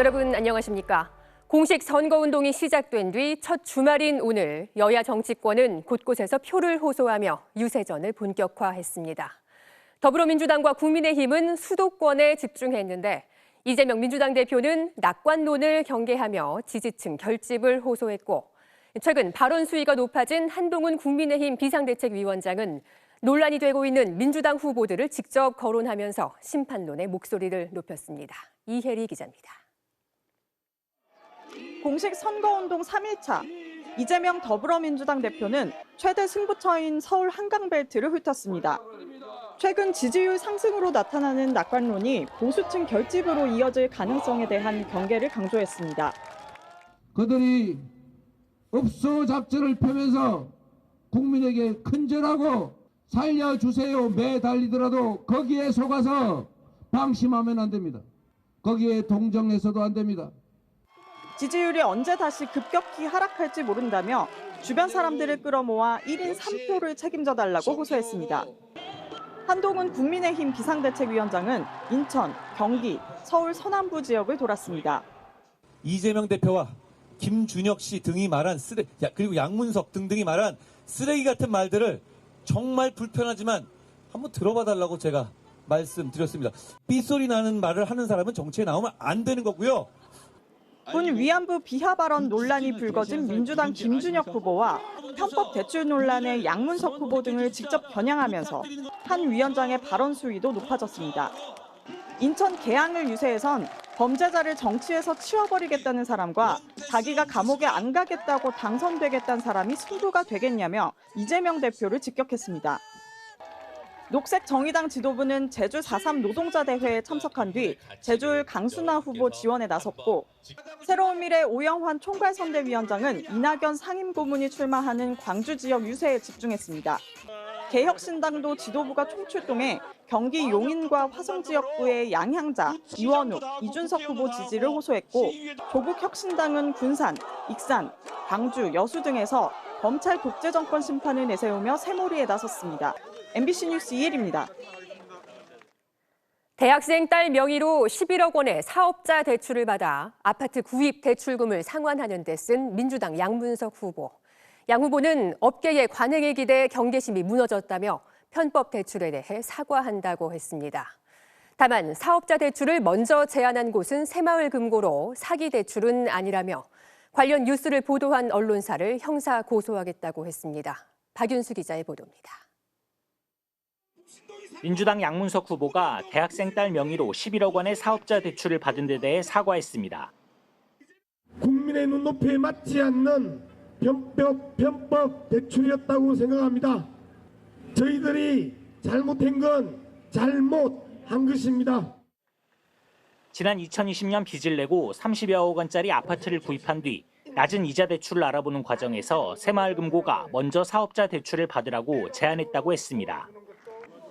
여러분 안녕하십니까? 공식 선거운동이 시작된 뒤 첫 주말인 오늘 여야 정치권은 곳곳에서 표를 호소하며 유세전을 본격화했습니다. 더불어민주당과 국민의힘은 수도권에 집중했는데 이재명 민주당 대표는 낙관론을 경계하며 지지층 결집을 호소했고 최근 발언 수위가 높아진 한동훈 국민의힘 비상대책위원장은 논란이 되고 있는 민주당 후보들을 직접 거론하면서 심판론의 목소리를 높였습니다. 이혜리 기자입니다. 공식 선거운동 3일차, 이재명 더불어민주당 대표는 최대 승부처인 서울 한강벨트를 훑었습니다. 최근 지지율 상승으로 나타나는 낙관론이 보수층 결집으로 이어질 가능성에 대한 경계를 강조했습니다. 그들이 업소 작전을 펴면서 국민에게 큰절하고 살려주세요 매달리더라도 거기에 속아서 방심하면 안 됩니다. 거기에 동정해서도 안 됩니다. 지지율이 언제 다시 급격히 하락할지 모른다며 주변 사람들을 끌어모아 1인 3표를 책임져 달라고 호소했습니다. 한동훈 국민의힘 비상대책위원장은 인천, 경기, 서울 서남부 지역을 돌았습니다. 이재명 대표와 김준혁 씨 등이 말한 그리고 양문석 등등이 말한 쓰레기 같은 말들을 정말 불편하지만 한번 들어봐 달라고 제가 말씀드렸습니다. 삐소리 나는 말을 하는 사람은 정치에 나오면 안 되는 거고요. 군 위안부 비하 발언 논란이 불거진 민주당 김준혁 후보와 편법 대출 논란의 양문석 후보 등을 직접 겨냥하면서 한 위원장의 발언 수위도 높아졌습니다. 인천 계양을 유세에선 범죄자를 정치에서 치워버리겠다는 사람과 자기가 감옥에 안 가겠다고 당선되겠다는 사람이 승부가 되겠냐며 이재명 대표를 직격했습니다. 녹색정의당 지도부는 제주 4.3 노동자 대회에 참석한 뒤 제주을 강순아 후보 지원에 나섰고 새로운 미래 오영환 총괄선대위원장은 이낙연 상임고문이 출마하는 광주 지역 유세에 집중했습니다. 개혁신당도 지도부가 총출동해 경기 용인과 화성 지역구의 양향자, 이원욱, 이준석 후보 지지를 호소했고 조국혁신당은 군산, 익산, 광주, 여수 등에서 검찰 독재 정권 심판을 내세우며 새몰이에 나섰습니다. MBC 뉴스 이혜리입니다. 대학생 딸 명의로 11억 원의 사업자 대출을 받아 아파트 구입 대출금을 상환하는 데 쓴 민주당 양문석 후보. 양 후보는 업계의 관행에 기대 경계심이 무너졌다며 편법 대출에 대해 사과한다고 했습니다. 다만 사업자 대출을 먼저 제안한 곳은 새마을금고로 사기 대출은 아니라며 관련 뉴스를 보도한 언론사를 형사 고소하겠다고 했습니다. 박윤수 기자의 보도입니다. 민주당 양문석 후보가 대학생 딸 명의로 11억 원의 사업자 대출을 받은 데 대해 사과했습니다. 국민의 눈높이에 맞지 않는 편법 대출이었다고 생각합니다. 저희들이 잘못한 건 잘못한 것입니다. 지난 2020년 빚을 내고 30여억 원짜리 아파트를 구입한 뒤 낮은 이자 대출을 알아보는 과정에서 새마을금고가 먼저 사업자 대출을 받으라고 제안했다고 했습니다.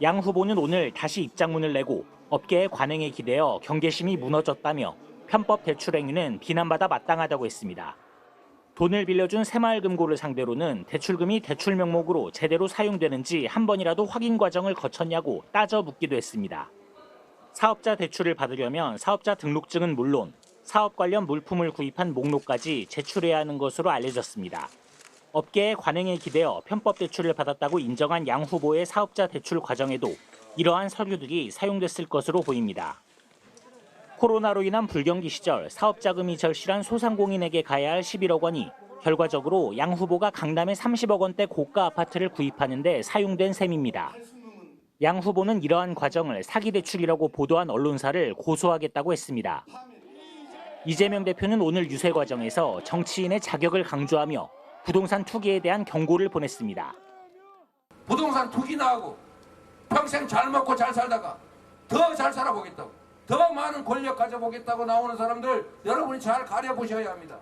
양 후보는 오늘 다시 입장문을 내고 업계의 관행에 기대어 경계심이 무너졌다며 편법 대출 행위는 비난받아 마땅하다고 했습니다. 돈을 빌려준 새마을금고를 상대로는 대출금이 대출 명목으로 제대로 사용되는지 한 번이라도 확인 과정을 거쳤냐고 따져 묻기도 했습니다. 사업자 대출을 받으려면 사업자 등록증은 물론 사업 관련 물품을 구입한 목록까지 제출해야 하는 것으로 알려졌습니다. 업계의 관행에 기대어 편법 대출을 받았다고 인정한 양 후보의 사업자 대출 과정에도 이러한 서류들이 사용됐을 것으로 보입니다. 코로나로 인한 불경기 시절 사업자금이 절실한 소상공인에게 가야 할 11억 원이 결과적으로 양 후보가 강남의 30억 원대 고가 아파트를 구입하는 데 사용된 셈입니다. 양 후보는 이러한 과정을 사기 대출이라고 보도한 언론사를 고소하겠다고 했습니다. 이재명 대표는 오늘 유세 과정에서 정치인의 자격을 강조하며 부동산 투기에 대한 경고를 보냈습니다. 부동산 투기나 하고 평생 잘 먹고 잘 살다가 더 잘 살아보겠다고 더 많은 권력 가져보겠다고 나오는 사람들 여러분이 잘 가려보셔야 합니다.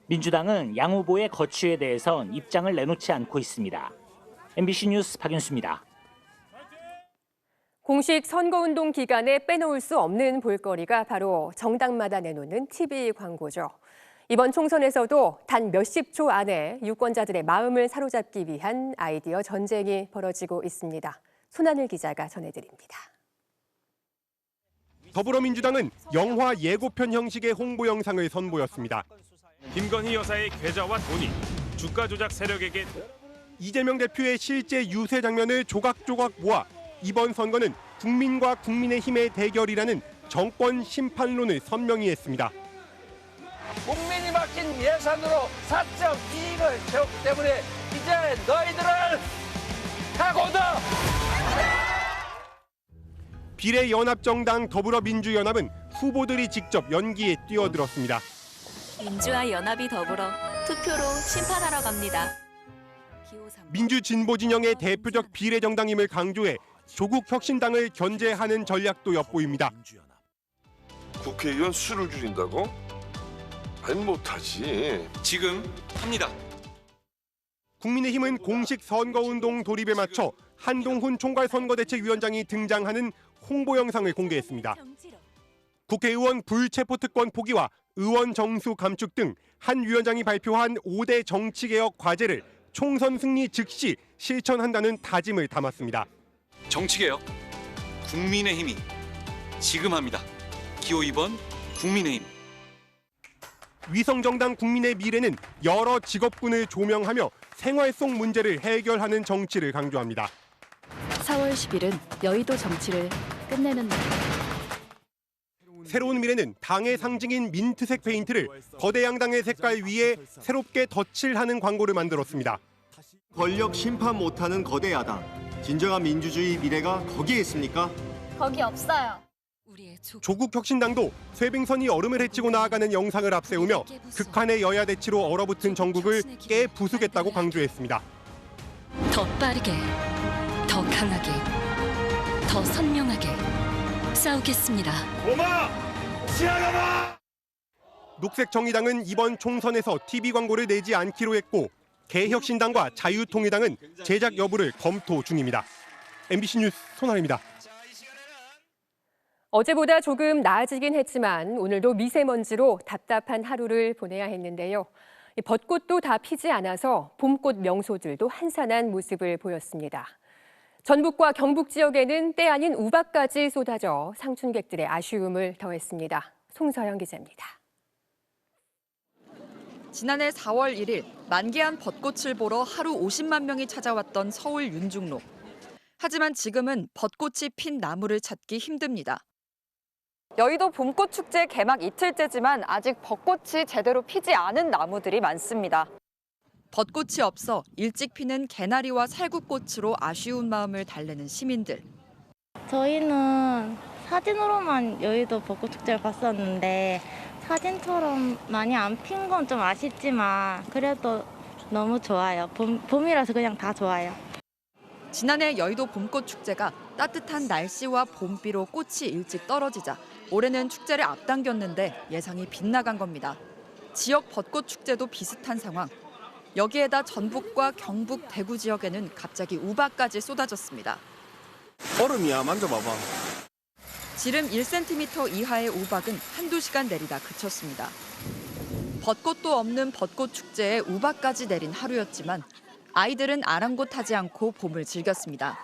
민주당은 양 후보의 거취에 대해선 입장을 내놓지 않고 있습니다. MBC 뉴스 박윤수입니다. 공식 선거운동 기간에 빼놓을 수 없는 볼거리가 바로 정당마다 내놓는 TV 광고죠. 이번 총선에서도 단 몇십 초 안에 유권자들의 마음을 사로잡기 위한 아이디어 전쟁이 벌어지고 있습니다. 손하늘 기자가 전해드립니다. 더불어민주당은 영화 예고편 형식의 홍보 영상을 선보였습니다. 김건희 여사의 계좌와 돈이 주가 조작 세력에게 이재명 대표의 실제 유세 장면을 조각조각 모아 이번 선거는 국민과 국민의힘의 대결이라는 정권 심판론을 선명히 했습니다. 국민이 맡긴 예산으로 사적 이익을 세웠기 때문에 이제 너희들을 각오다. 비례연합정당 더불어민주연합은 후보들이 직접 연기에 뛰어들었습니다. 민주화 연합이 더불어 투표로 심판하러 갑니다. 민주진보진영의 대표적 비례정당임을 강조해 조국혁신당을 견제하는 전략도 엿보입니다. 국회의원 수를 줄인다고? 아니 못하지. 지금 합니다. 국민의힘은 공식 선거운동 돌입에 맞춰 한동훈 총괄선거대책위원장이 등장하는 홍보 영상을 공개했습니다. 국회의원 불체포특권 포기와 의원 정수 감축 등 한 위원장이 발표한 5대 정치개혁 과제를 총선 승리 즉시 실천한다는 다짐을 담았습니다. 정치개혁 국민의힘이 지금 합니다. 기호 2번 국민의힘. 위성정당 국민의 미래는 여러 직업군을 조명하며 생활 속 문제를 해결하는 정치를 강조합니다. 4월 10일은 여의도 정치를 끝내는 날. 새로운 미래는 당의 상징인 민트색 페인트를 거대 양당의 색깔 위에 새롭게 덧칠하는 광고를 만들었습니다. 권력 심판 못하는 거대 야당. 진정한 민주주의 미래가 거기에 있습니까? 거기 없어요. 조국혁신당도 쇄빙선이 얼음을 헤치고 나아가는 영상을 앞세우며 극한의 여야 대치로 얼어붙은 전국을 깨부수겠다고 강조했습니다. 더 빠르게, 더 강하게, 더 선명하게 싸우겠습니다. 녹색정의당은 이번 총선에서 TV 광고를 내지 않기로 했고 개혁신당과 자유통일당은 제작 여부를 검토 중입니다. MBC 뉴스 손아래입니다. 어제보다 조금 나아지긴 했지만 오늘도 미세먼지로 답답한 하루를 보내야 했는데요. 벚꽃도 다 피지 않아서 봄꽃 명소들도 한산한 모습을 보였습니다. 전북과 경북 지역에는 때 아닌 우박까지 쏟아져 상춘객들의 아쉬움을 더했습니다. 송서영 기자입니다. 지난해 4월 1일 만개한 벚꽃을 보러 하루 50만 명이 찾아왔던 서울 윤중로. 하지만 지금은 벚꽃이 핀 나무를 찾기 힘듭니다. 여의도 봄꽃 축제 개막 이틀째지만 아직 벚꽃이 제대로 피지 않은 나무들이 많습니다. 벚꽃이 없어 일찍 피는 개나리와 살구꽃으로 아쉬운 마음을 달래는 시민들. 저희는 사진으로만 여의도 벚꽃 축제를 봤었는데 사진처럼 많이 안 핀 건 좀 아쉽지만 그래도 너무 좋아요. 봄이라서 그냥 다 좋아요. 지난해 여의도 봄꽃 축제가 따뜻한 날씨와 봄비로 꽃이 일찍 떨어지자 올해는 축제를 앞당겼는데 예상이 빗나간 겁니다. 지역 벚꽃 축제도 비슷한 상황. 여기에다 전북과 경북, 대구 지역에는 갑자기 우박까지 쏟아졌습니다. 얼음이야, 만져봐봐. 지름 1cm 이하의 우박은 한두 시간 내리다 그쳤습니다. 벚꽃도 없는 벚꽃 축제에 우박까지 내린 하루였지만 아이들은 아랑곳하지 않고 봄을 즐겼습니다.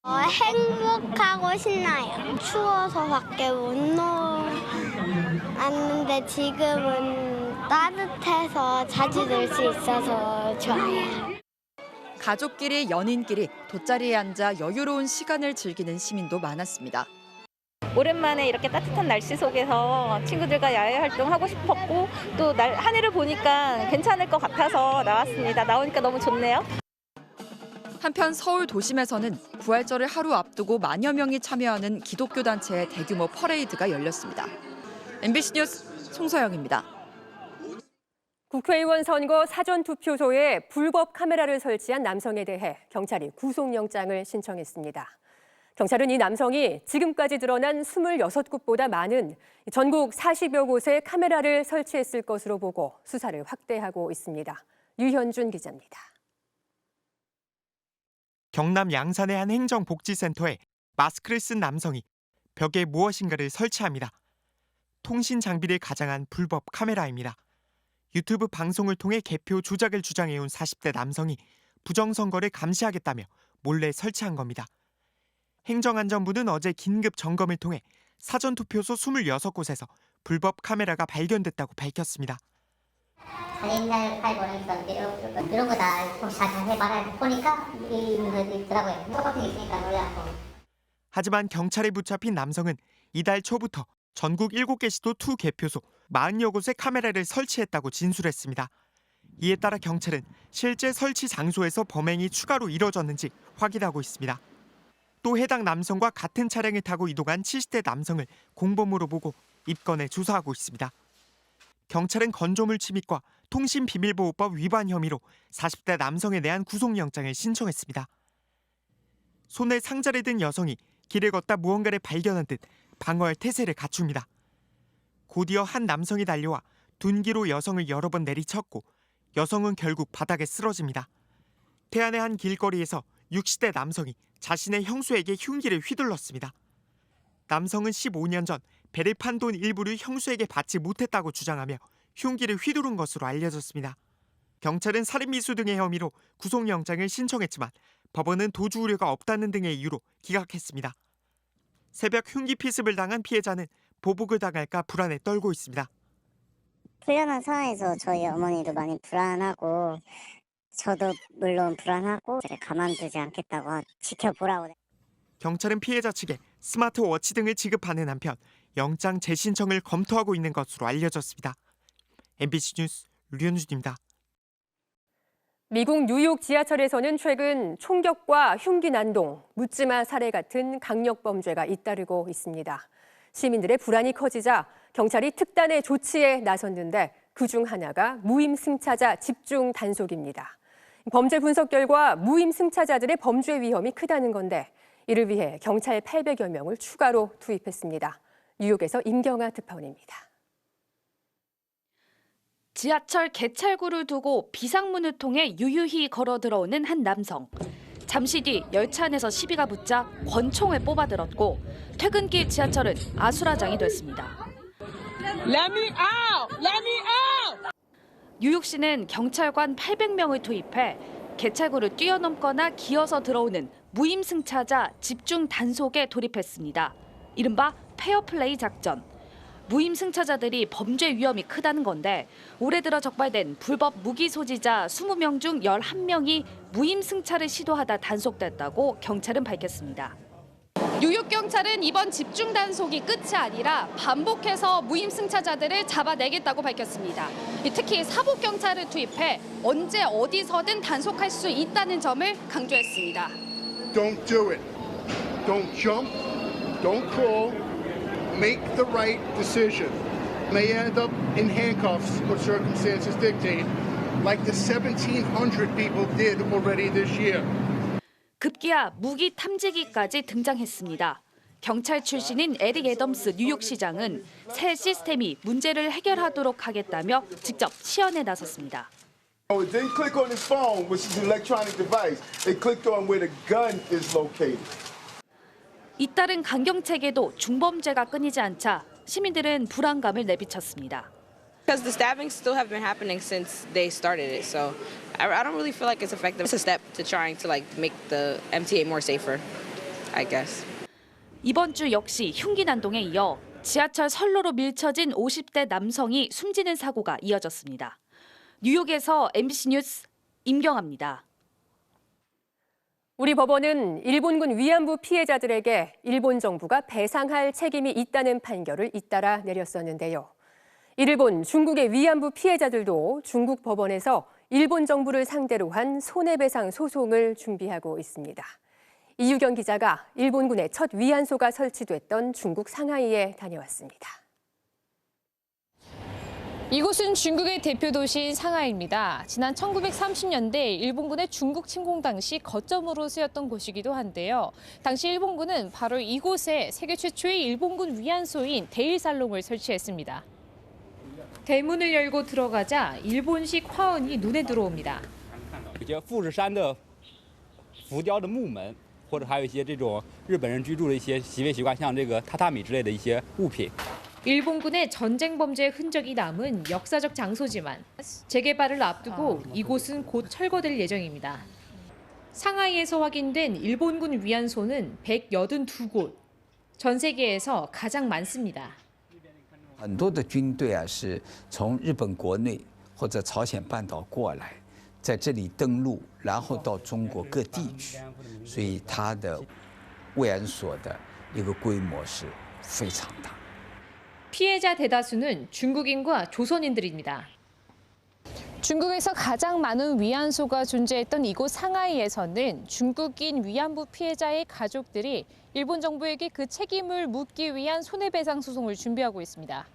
행복하고 신나요. 추워서 밖에 못 놀았는데 지금은 따뜻해서 자주 놀 수 있어서 좋아요. 가족끼리 연인끼리 돗자리에 앉아 여유로운 시간을 즐기는 시민도 많았습니다. 오랜만에 이렇게 따뜻한 날씨 속에서 친구들과 야외 활동하고 싶었고 또 하늘을 보니까 괜찮을 것 같아서 나왔습니다. 나오니까 너무 좋네요. 한편 서울 도심에서는 부활절을 하루 앞두고 만여 명이 참여하는 기독교 단체의 대규모 퍼레이드가 열렸습니다. MBC 뉴스 송서영입니다. 국회의원 선거 사전투표소에 불법 카메라를 설치한 남성에 대해 경찰이 구속영장을 신청했습니다. 경찰은 이 남성이 지금까지 드러난 26곳보다 많은 전국 40여 곳에 카메라를 설치했을 것으로 보고 수사를 확대하고 있습니다. 유현준 기자입니다. 경남 양산의 한 행정복지센터에 마스크를 쓴 남성이 벽에 무엇인가를 설치합니다. 통신 장비를 가장한 불법 카메라입니다. 유튜브 방송을 통해 개표 조작을 주장해온 40대 남성이 부정선거를 감시하겠다며 몰래 설치한 겁니다. 행정안전부는 어제 긴급 점검을 통해 사전투표소 26곳에서 불법 카메라가 발견됐다고 밝혔습니다. 옛날 팔보니까 이런 거 다 자세히 말해보니까 있더라고요. 똑같은 게 있으니까 놀라고. 하지만 경찰에 붙잡힌 남성은 이달 초부터 전국 7개 시도 투 개표소 40여 곳에 카메라를 설치했다고 진술했습니다. 이에 따라 경찰은 실제 설치 장소에서 범행이 추가로 이뤄졌는지 확인하고 있습니다. 또 해당 남성과 같은 차량을 타고 이동한 70대 남성을 공범으로 보고 입건해 조사하고 있습니다. 경찰은 건조물 침입과 통신비밀보호법 위반 혐의로 40대 남성에 대한 구속영장을 신청했습니다. 손에 상자를 든 여성이 길을 걷다 무언가를 발견한 듯 방어할 태세를 갖춥니다. 곧이어 한 남성이 달려와 둔기로 여성을 여러 번 내리쳤고 여성은 결국 바닥에 쓰러집니다. 태안의 한 길거리에서 60대 남성이 자신의 형수에게 흉기를 휘둘렀습니다. 남성은 15년 전 배를 판 돈 일부를 형수에게 받지 못했다고 주장하며 흉기를 휘두른 것으로 알려졌습니다. 경찰은 살인미수 등의 혐의로 구속영장을 신청했지만 법원은 도주 우려가 없다는 등의 이유로 기각했습니다. 새벽 흉기 피습을 당한 피해자는 보복을 당할까 불안에 떨고 있습니다. 불안한 상황에서 저희 어머니도 많이 불안하고 저도 물론 불안하고 가만두지 않겠다고 지켜보라고. 경찰은 피해자 측에 스마트워치 등을 지급하는 한편 영장 재신청을 검토하고 있는 것으로 알려졌습니다. MBC 뉴스 류현준입니다. 미국 뉴욕 지하철에서는 최근 총격과 흉기 난동, 묻지마 살해 같은 강력 범죄가 잇따르고 있습니다. 시민들의 불안이 커지자 경찰이 특단의 조치에 나섰는데 그중 하나가 무임승차자 집중 단속입니다. 범죄 분석 결과 무임승차자들의 범죄 위험이 크다는 건데 이를 위해 경찰 800여 명을 추가로 투입했습니다. 뉴욕에서 임경아 특파원입니다. 지하철 개찰구를 두고 비상문을 통해 유유히 걸어 들어오는 한 남성. 잠시 뒤 열차 안에서 시비가 붙자 권총을 뽑아들었고 퇴근길 지하철은 아수라장이 됐습니다. Let me out! Let me out! 뉴욕시는 경찰관 800명을 투입해 개찰구를 뛰어넘거나 기어서 들어오는 무임승차자 집중 단속에 돌입했습니다. 이른바 페어플레이 작전. 무임승차자들이 범죄 위험이 크다는 건데 올해 들어 적발된 불법 무기 소지자 20명 중 11명이 무임승차를 시도하다 단속됐다고 경찰은 밝혔습니다. 뉴욕 경찰은 이번 집중 단속이 끝이 아니라 반복해서 무임승차자들을 잡아내겠다고 밝혔습니다. 특히 사복 경찰을 투입해 언제 어디서든 단속할 수 있다는 점을 강조했습니다. Don't do it. Don't jump. Don't crawl. Make the right decision. May end up in handcuffs if circumstances dictate, like the 1,700 people did already this year. 급기야 무기 탐지기까지 등장했습니다. 경찰 출신인 에릭 애덤스 뉴욕시장은 새 시스템이 문제를 해결하도록 하겠다며 직접 시연에 나섰습니다. It didn't click on his phone, which is an electronic device. It clicked on where the gun is located. 잇따른 강경 체계도 중범죄가 끊이지 않자 시민들은 불안감을 내비쳤습니다. Because the stabbings still have been happening since they started it, so I don't really feel like it's effective. It's a step to trying to make the MTA more safer, I guess. 이번 주 역시 흉기 난동에 이어 지하철 선로로 밀쳐진 50대 남성이 숨지는 사고가 이어졌습니다. 뉴욕에서 MBC 뉴스 임경아입니다. 우리 법원은 일본군 위안부 피해자들에게 일본 정부가 배상할 책임이 있다는 판결을 잇따라 내렸었는데요. 이를 본 중국의 위안부 피해자들도 중국 법원에서 일본 정부를 상대로 한 손해배상 소송을 준비하고 있습니다. 이유경 기자가 일본군의 첫 위안소가 설치됐던 중국 상하이에 다녀왔습니다. 이곳은 중국의 대표 도시인 상하이입니다. 지난 1930년대 일본군의 중국 침공 당시 거점으로 쓰였던 곳이기도 한데요. 당시 일본군은 바로 이곳에 세계 최초의 일본군 위안소인 데일살롱을 설치했습니다. 대문을 열고 들어가자 일본식 화원이 눈에 들어옵니다. 富士山的浮雕的木门，或者还有一些这种日本人居住的一些习俗习惯，像这个榻榻米之类的一些物品。 일본군의 전쟁 범죄의 흔적이 남은 역사적 장소지만 재개발을 앞두고 이곳은 곧 철거될 예정입니다. 상하이에서 확인된 일본군 위안소는 182곳. 전 세계에서 가장 많습니다. 很多的军队啊是从日本国内或者朝鲜半岛过来，在这里登陆，然后到中国各地去，所以它的慰安所的一个规模是非常大。 피해자 대다수는 중국인과 조선인들입니다. 중국에서 가장 많은 위안소가 존재했던 이곳 상하이에서는 중국인 위안부 피해자의 가족들이 일본 정부에게 그 책임을 묻기 위한 손해배상 소송을 준비하고 있습니다.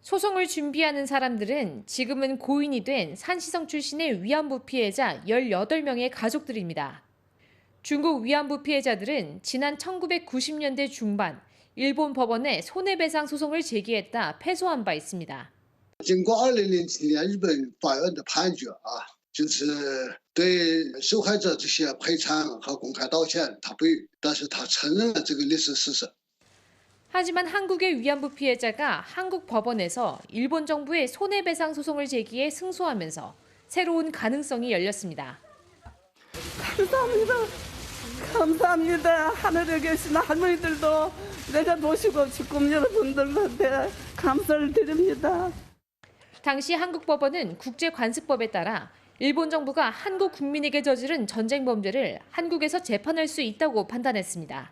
소송을 준비하는 사람들은 지금은 고인이 된 산시성 출신의 위안부 피해자 18명의 가족들입니다. 중국 위안부 피해자들은 지난 1990년대 중반 일본 법원에 손해배상 소송을 제기했다 패소한 바 있습니다. 经过2007年日本法院的判决啊，就是对受害者这些赔偿和公开道歉，他不予，但是他承认了这个历史事实。 하지만 한국의 위안부 피해자가 한국 법원에서 일본 정부의 손해배상 소송을 제기해 승소하면서 새로운 가능성이 열렸습니다. 감사합니다. 감사합니다. 하늘에 계신 할머니들도 내가 모시고 직군 여러분들한테 감사를 드립니다. 당시 한국 법원은 국제관습법에 따라 일본 정부가 한국 국민에게 저지른 전쟁 범죄를 한국에서 재판할 수 있다고 판단했습니다.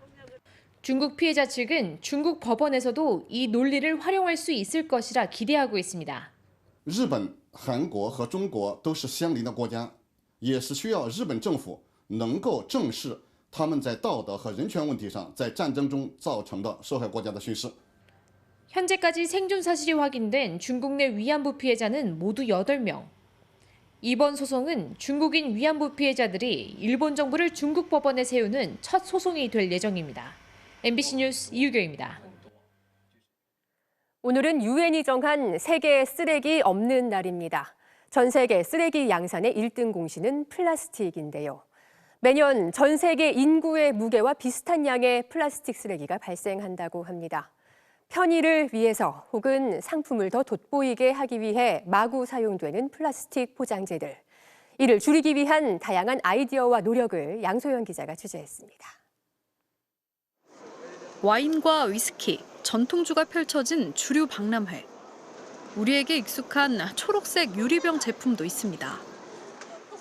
중국 피해자 측은 중국 법원에서도 이 논리를 활용할 수 있을 것이라 기대하고 있습니다. 日本、韩国和中国都是相邻的国家，也是需要日本政府能够正视他们在道德和人权问题上在战争中造成的受害国家的损失。 현재까지 생존 사실이 확인된 중국 내 위안부 피해자는 모두 8명. 이번 소송은 중국인 위안부 피해자들이 일본 정부를 중국 법원에 세우는 첫 소송이 될 예정입니다. MBC 뉴스 이유경입니다. 오늘은 유엔이 정한 세계 쓰레기 없는 날입니다. 전 세계 쓰레기 양산의 1등 공신은 플라스틱인데요. 매년 전 세계 인구의 무게와 비슷한 양의 플라스틱 쓰레기가 발생한다고 합니다. 편의를 위해서 혹은 상품을 더 돋보이게 하기 위해 마구 사용되는 플라스틱 포장재들. 이를 줄이기 위한 다양한 아이디어와 노력을 양소연 기자가 취재했습니다. 와인과 위스키, 전통주가 펼쳐진 주류 박람회. 우리에게 익숙한 초록색 유리병 제품도 있습니다.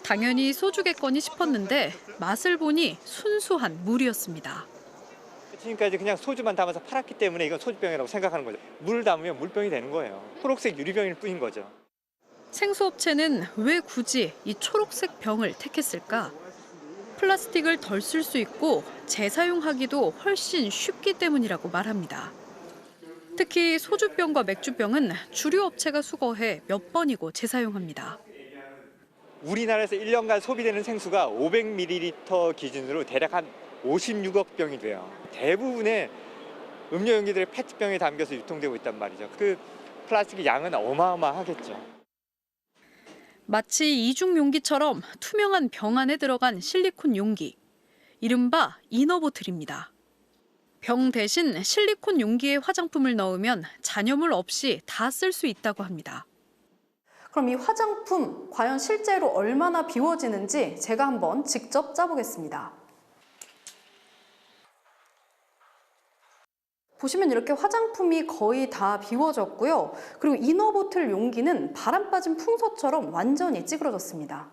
당연히 소주겠거니 싶었는데 맛을 보니 순수한 물이었습니다. 지금까지 그냥 소주만 담아서 팔았기 때문에 이건 소주병이라고 생각하는 거죠. 물을 담으면 물병이 되는 거예요. 초록색 유리병일 뿐인 거죠. 생수업체는 왜 굳이 이 초록색 병을 택했을까? 플라스틱을 덜 쓸 수 있고 재사용하기도 훨씬 쉽기 때문이라고 말합니다. 특히 소주병과 맥주병은 주류 업체가 수거해 몇 번이고 재사용합니다. 우리나라에서 1년간 소비되는 생수가 500ml 기준으로 대략 한 56억 병이 돼요. 대부분의 음료 용기들이 페트병에 담겨서 유통되고 있단 말이죠. 그 플라스틱의 양은 어마어마하겠죠. 마치 이중 용기처럼 투명한 병 안에 들어간 실리콘 용기. 이른바 이너보틀입니다. 병 대신 실리콘 용기에 화장품을 넣으면 잔여물 없이 다 쓸 수 있다고 합니다. 그럼 이 화장품 과연 실제로 얼마나 비워지는지 제가 한번 직접 짜보겠습니다. 보시면 이렇게 화장품이 거의 다 비워졌고요. 그리고 이너보틀 용기는 바람 빠진 풍선처럼 완전히 찌그러졌습니다.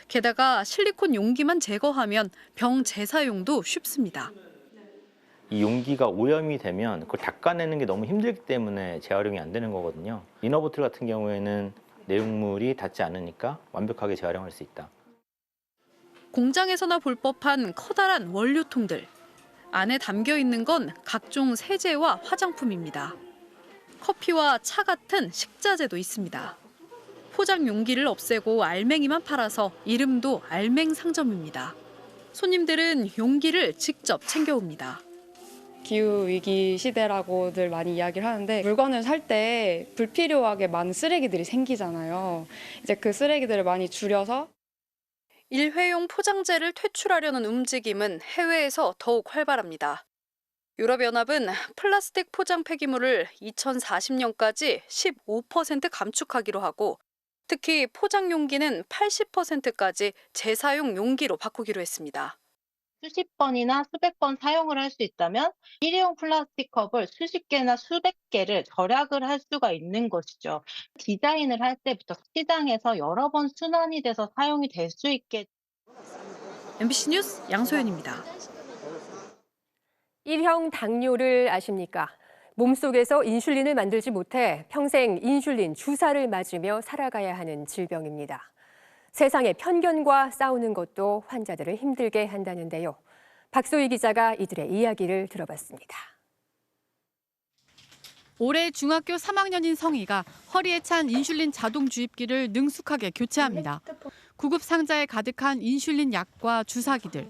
게다가 실리콘 용기만 제거하면 병 재사용도 쉽습니다. 이 용기가 오염이 되면 그걸 닦아내는 게 너무 힘들기 때문에 재활용이 안 되는 거거든요. 이너보틀 같은 경우에는 내용물이 닿지 않으니까 완벽하게 재활용할 수 있다. 공장에서나 볼 법한 커다란 원료통들. 안에 담겨 있는 건 각종 세제와 화장품입니다. 커피와 차 같은 식자재도 있습니다. 포장 용기를 없애고 알맹이만 팔아서 이름도 알맹 상점입니다. 손님들은 용기를 직접 챙겨옵니다. 기후위기 시대라고들 많이 이야기를 하는데 물건을 살 때 불필요하게 많은 쓰레기들이 생기잖아요. 이제 그 쓰레기들을 많이 줄여서 일회용 포장재를 퇴출하려는 움직임은 해외에서 더욱 활발합니다. 유럽연합은 플라스틱 포장 폐기물을 2040년까지 15% 감축하기로 하고 특히 포장 용기는 80%까지 재사용 용기로 바꾸기로 했습니다. 수십 번이나 수백 번 사용을 할 수 있다면 일회용 플라스틱 컵을 수십 개나 수백 개를 절약을 할 수가 있는 것이죠. 디자인을 할 때부터 시장에서 여러 번 순환이 돼서 사용이 될 수 있게. MBC 뉴스 양소연입니다. 일형 당뇨를 아십니까? 몸속에서 인슐린을 만들지 못해 평생 인슐린 주사를 맞으며 살아가야 하는 질병입니다. 세상의 편견과 싸우는 것도 환자들을 힘들게 한다는데요. 박소희 기자가 이들의 이야기를 들어봤습니다. 올해 중학교 3학년인 성희가 허리에 찬 인슐린 자동 주입기를 능숙하게 교체합니다. 구급 상자에 가득한 인슐린 약과 주사기들.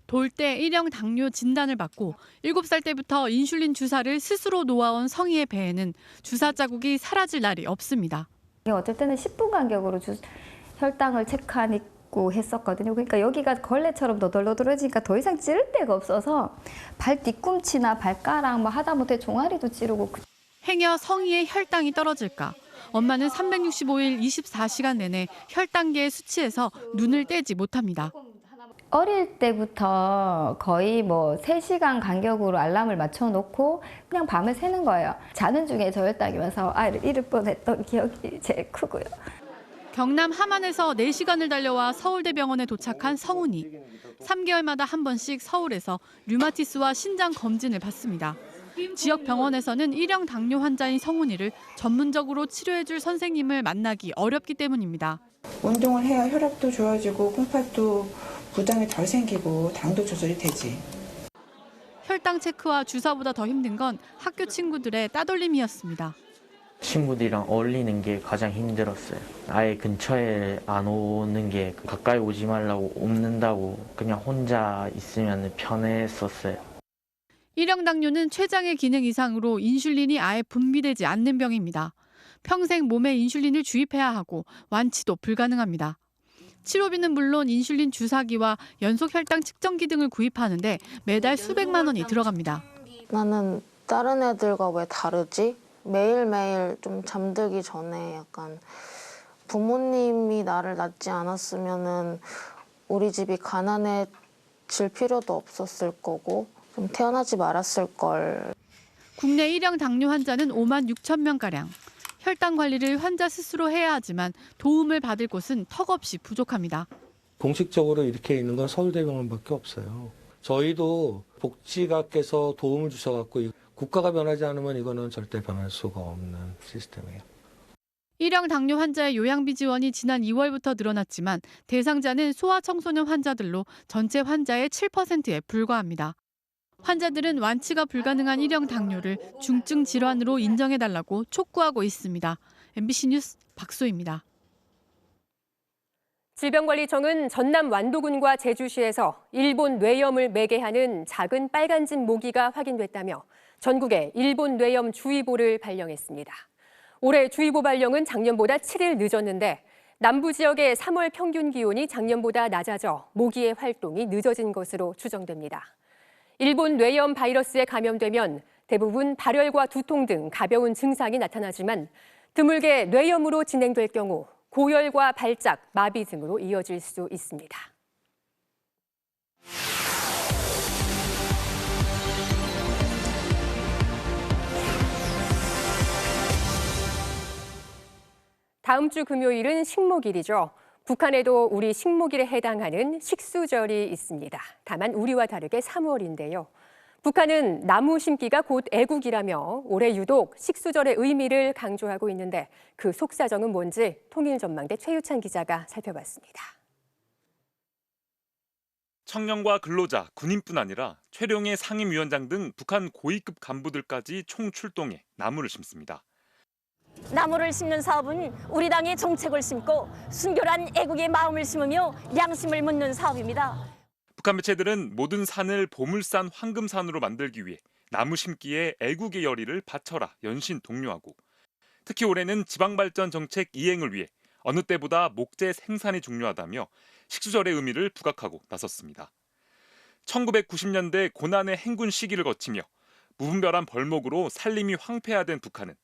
돌 때 일형 당뇨 진단을 받고 7살 때부터 인슐린 주사를 스스로 놓아온 성희의 배에는 주사 자국이 사라질 날이 없습니다. 어쩔 때는 10분 간격으로 혈당을 체크하고 했었거든요. 그러니까 여기가 걸레처럼 너덜너덜해지니까 더 이상 찌를 데가 없어서 발 뒤꿈치나 발가락 하다못해 종아리도 찌르고. 행여 성희의 혈당이 떨어질까? 엄마는 365일 24시간 내내 혈당계의 수치에서 눈을 떼지 못합니다. 어릴 때부터 거의 3시간 간격으로 알람을 맞춰놓고 그냥 밤을 새는 거예요. 자는 중에 저혈당이 와서 아이를 잃을 뻔했던 기억이 제일 크고요. 경남 함안에서 4시간을 달려와 서울대병원에 도착한 성훈이. 3개월마다 한 번씩 서울에서 류마티스와 신장 검진을 받습니다. 지역 병원에서는 일형 당뇨 환자인 성훈이를 전문적으로 치료해줄 선생님을 만나기 어렵기 때문입니다. 운동을 해야 혈압도 좋아지고 콩팥도 부담이 덜 생기고 당도 조절이 되지. 혈당 체크와 주사보다 더 힘든 건 학교 친구들의 따돌림이었습니다. 친구들이랑 어울리는 게 가장 힘들었어요. 아예 근처에 안 오는 게 가까이 오지 말라고 옮는다고 그냥 혼자 있으면 편했었어요. 일형 당뇨는 췌장의 기능 이상으로 인슐린이 아예 분비되지 않는 병입니다. 평생 몸에 인슐린을 주입해야 하고 완치도 불가능합니다. 치료비는 물론 인슐린 주사기와 연속 혈당 측정기 등을 구입하는데 매달 수백만 원이 들어갑니다. 나는 다른 애들과 왜 다르지? 매일매일 좀 잠들기 전에 약간 부모님이 나를 낳지 않았으면은 우리 집이 가난해질 필요도 없었을 거고 좀 태어나지 말았을 걸. 국내 일형 당뇨 환자는 5만 6천 명가량. 혈당 관리를 환자 스스로 해야 하지만 도움을 받을 곳은 턱없이 부족합니다. 공식적으로 이렇게 있는 건 서울대병원밖에 없어요. 저희도 복지각께서 도움을 주셔갖고 국가가 변하지 않으면 이거는 절대 변할 수가 없는 시스템이에요. 일형 당뇨 환자의 요양비 지원이 지난 2월부터 늘어났지만 대상자는 소아청소년 환자들로 전체 환자의 7%에 불과합니다. 환자들은 완치가 불가능한 일형 당뇨를 중증 질환으로 인정해달라고 촉구하고 있습니다. MBC 뉴스 박소희입니다. 질병관리청은 전남 완도군과 제주시에서 일본 뇌염을 매개하는 작은 빨간집 모기가 확인됐다며 전국에 일본 뇌염 주의보를 발령했습니다. 올해 주의보 발령은 작년보다 7일 늦었는데 남부 지역의 3월 평균 기온이 작년보다 낮아져 모기의 활동이 늦어진 것으로 추정됩니다. 일본 뇌염 바이러스에 감염되면 대부분 발열과 두통 등 가벼운 증상이 나타나지만 드물게 뇌염으로 진행될 경우 고열과 발작, 마비 등으로 이어질 수 있습니다. 다음 주 금요일은 식목일이죠. 북한에도 우리 식목일에 해당하는 식수절이 있습니다. 다만 우리와 다르게 3월인데요. 북한은 나무 심기가 곧 애국이라며 올해 유독 식수절의 의미를 강조하고 있는데 그 속사정은 뭔지 통일전망대 최유찬 기자가 살펴봤습니다. 청년과 근로자, 군인뿐 아니라 최룡해 상임위원장 등 북한 고위급 간부들까지 총출동해 나무를 심습니다. 나무를 심는 사업은 우리 당의 정책을 심고 순결한 애국의 마음을 심으며 양심을 묻는 사업입니다. 북한 매체들은 모든 산을 보물산 황금산으로 만들기 위해 나무 심기에 애국의 열의를 바쳐라 연신 독려하고 특히 올해는 지방발전 정책 이행을 위해 어느 때보다 목재 생산이 중요하다며 식수절의 의미를 부각하고 나섰습니다. 1990년대 고난의 행군 시기를 거치며 무분별한 벌목으로 산림이 황폐화된 북한은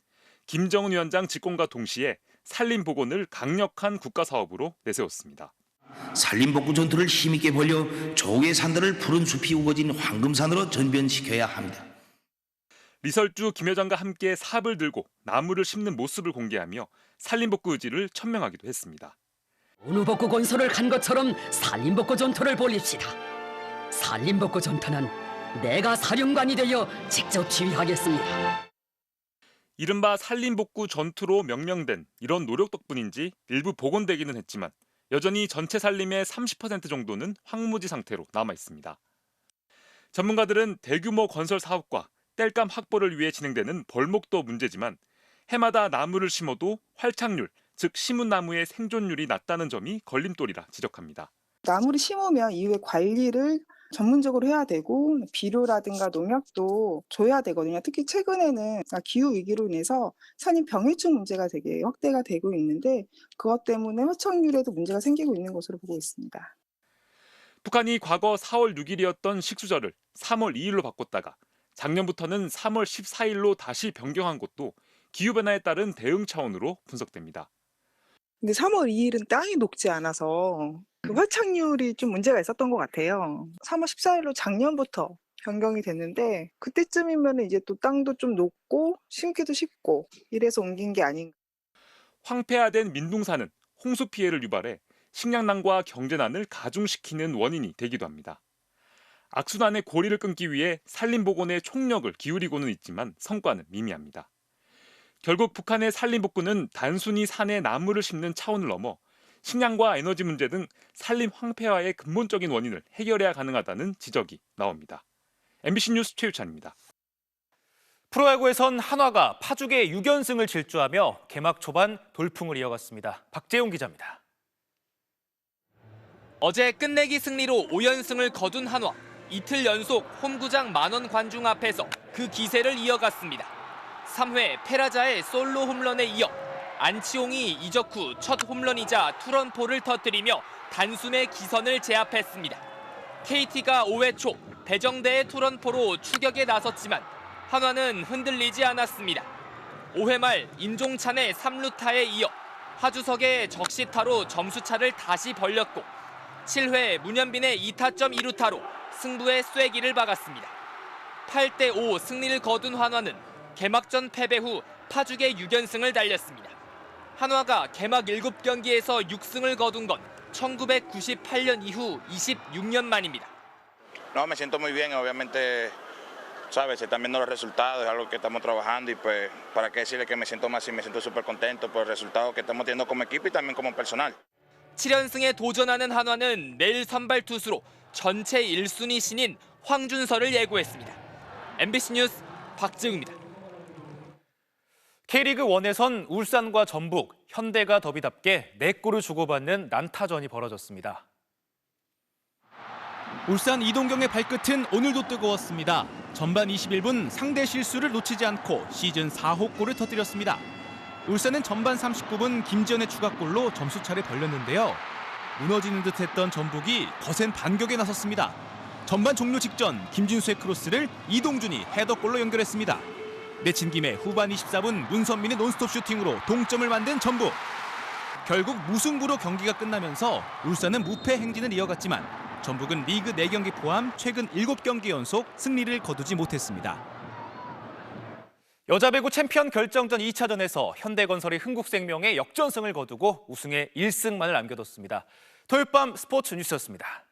김정은 위원장 집권과 동시에 산림 복원을 강력한 국가 사업으로 내세웠습니다. 산림복구 전투를 힘있게 벌려 조개 산들을 푸른 숲이 우거진 황금산으로 전변시켜야 합니다. 리설주 김 회장과 함께 삽을 들고 나무를 심는 모습을 공개하며 산림복구 의지를 천명하기도 했습니다. 운우복구 건설을 간 것처럼 산림복구 전투를 벌립시다. 산림복구 전투는 내가 사령관이 되어 직접 지휘하겠습니다. 이른바 산림복구 전투로 명명된 이런 노력 덕분인지 일부 복원되기는 했지만 여전히 전체 산림의 30% 정도는 황무지 상태로 남아 있습니다. 전문가들은 대규모 건설 사업과 땔감 확보를 위해 진행되는 벌목도 문제지만 해마다 나무를 심어도 활착률, 즉 심은 나무의 생존율이 낮다는 점이 걸림돌이라 지적합니다. 나무를 심으면 이후에 관리를 전문적으로 해야 되고 비료라든가 농약도 줘야 되거든요. 특히 최근에는 기후 위기로 인해서 산림 병해충 문제가 되게 확대가 되고 있는데 그것 때문에 화척률에도 문제가 생기고 있는 것으로 보고 있습니다. 북한이 과거 4월 6일이었던 식수절을 3월 2일로 바꿨다가 작년부터는 3월 14일로 다시 변경한 것도 기후변화에 따른 대응 차원으로 분석됩니다. 근데 3월 2일은 땅이 녹지 않아서 그 활착률이 좀 문제가 있었던 것 같아요. 3월 14일로 작년부터 변경이 됐는데 그때쯤이면 이제 또 땅도 좀 녹고 심기도 쉽고 이래서 옮긴 게 아닌가. 황폐화된 민둥산은 홍수 피해를 유발해 식량난과 경제난을 가중시키는 원인이 되기도 합니다. 악순환의 고리를 끊기 위해 산림복원에 총력을 기울이고는 있지만 성과는 미미합니다. 결국 북한의 산림복구는 단순히 산에 나무를 심는 차원을 넘어 식량과 에너지 문제 등 산림 황폐화의 근본적인 원인을 해결해야 가능하다는 지적이 나옵니다. MBC 뉴스 최유찬입니다. 프로야구에선 한화가 파죽의 6연승을 질주하며 개막 초반 돌풍을 이어갔습니다. 박재용 기자입니다. 어제 끝내기 승리로 5연승을 거둔 한화. 이틀 연속 홈구장 만원 관중 앞에서 그 기세를 이어갔습니다. 3회 페라자의 솔로 홈런에 이어 안치홍이 이적 후 첫 홈런이자 투런포를 터뜨리며 단숨에 기선을 제압했습니다. KT가 5회 초 배정대의 투런포로 추격에 나섰지만 한화는 흔들리지 않았습니다. 5회 말 임종찬의 3루타에 이어 하주석의 적시타로 점수차를 다시 벌렸고 7회 문현빈의 2타점 2루타로 승부의 쐐기를 박았습니다. 8대5 승리를 거둔 한화는 개막전 패배 후 파죽의 6연승을 달렸습니다. 한화가 개막 7경기에서 6승을 거둔 건 1998년 이후 26년 만입니다. No, me siento muy bien, obviamente, sabes, se están viendo los resultados, es algo que estamos trabajando y pues, para qué decirle que me siento más y me siento súper contento por el resultado que estamos teniendo como equipo y también como personal. 7연승에 도전하는 한화는 내일 선발 투수로 전체 1순위 신인 황준서를 예고했습니다. MBC 뉴스 박지웅입니다. K리그 1에선 울산과 전북, 현대가 더비답게 4골을 주고받는 난타전이 벌어졌습니다. 울산 이동경의 발끝은 오늘도 뜨거웠습니다. 전반 21분 상대 실수를 놓치지 않고 시즌 4호 골을 터뜨렸습니다. 울산은 전반 39분 김지현의 추가골로 점수차를 벌렸는데요. 무너지는 듯했던 전북이 거센 반격에 나섰습니다. 전반 종료 직전 김진수의 크로스를 이동준이 헤더골로 연결했습니다. 내친 김에 후반 24분 문선민의 논스톱 슈팅으로 동점을 만든 전북. 결국 무승부로 경기가 끝나면서 울산은 무패 행진을 이어갔지만 전북은 리그 4경기 포함 최근 7경기 연속 승리를 거두지 못했습니다. 여자 배구 챔피언 결정전 2차전에서 현대건설이 흥국생명에 역전승을 거두고 우승에 1승만을 남겨뒀습니다. 토요일 밤 스포츠 뉴스였습니다.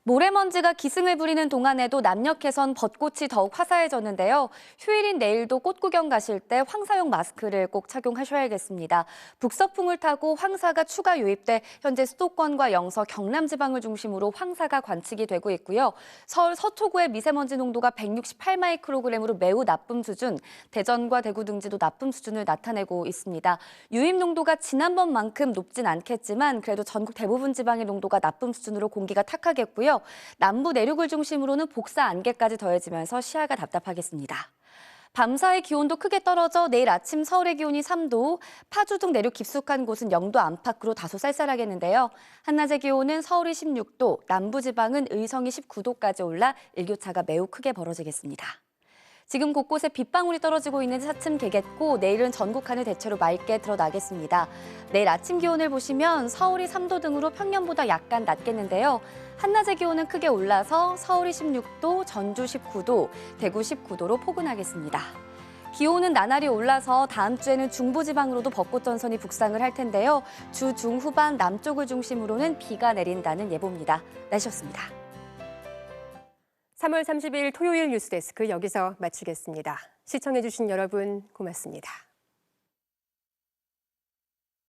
모래먼지가 기승을 부리는 동안에도 남녘에선 벚꽃이 더욱 화사해졌는데요. 휴일인 내일도 꽃 구경 가실 때 황사용 마스크를 꼭 착용하셔야겠습니다. 북서풍을 타고 황사가 추가 유입돼 현재 수도권과 영서, 경남 지방을 중심으로 황사가 관측이 되고 있고요. 서울 서초구의 미세먼지 농도가 168마이크로그램으로 매우 나쁨 수준, 대전과 대구 등지도 나쁨 수준을 나타내고 있습니다. 유입 농도가 지난번만큼 높진 않겠지만 그래도 전국 대부분 지방의 농도가 나쁨 수준으로 공기가 탁하겠고요. 남부 내륙을 중심으로는 복사 안개까지 더해지면서 시야가 답답하겠습니다. 밤사이 기온도 크게 떨어져 내일 아침 서울의 기온이 3도, 파주 등 내륙 깊숙한 곳은 0도 안팎으로 다소 쌀쌀하겠는데요. 한낮의 기온은 서울이 16도, 남부지방은 의성이 19도까지 올라 일교차가 매우 크게 벌어지겠습니다. 지금 곳곳에 빗방울이 떨어지고 있는 차츰 개겠고 내일은 전국 하늘 대체로 맑게 드러나겠습니다. 내일 아침 기온을 보시면 서울이 3도 등으로 평년보다 약간 낮겠는데요. 한낮의 기온은 크게 올라서 서울이 16도, 전주 19도, 대구 19도로 포근하겠습니다. 기온은 나날이 올라서 다음 주에는 중부지방으로도 벚꽃 전선이 북상을 할 텐데요. 주 중후반 남쪽을 중심으로는 비가 내린다는 예보입니다. 날씨였습니다. 3월 30일 토요일 뉴스데스크 여기서 마치겠습니다. 시청해주신 여러분 고맙습니다.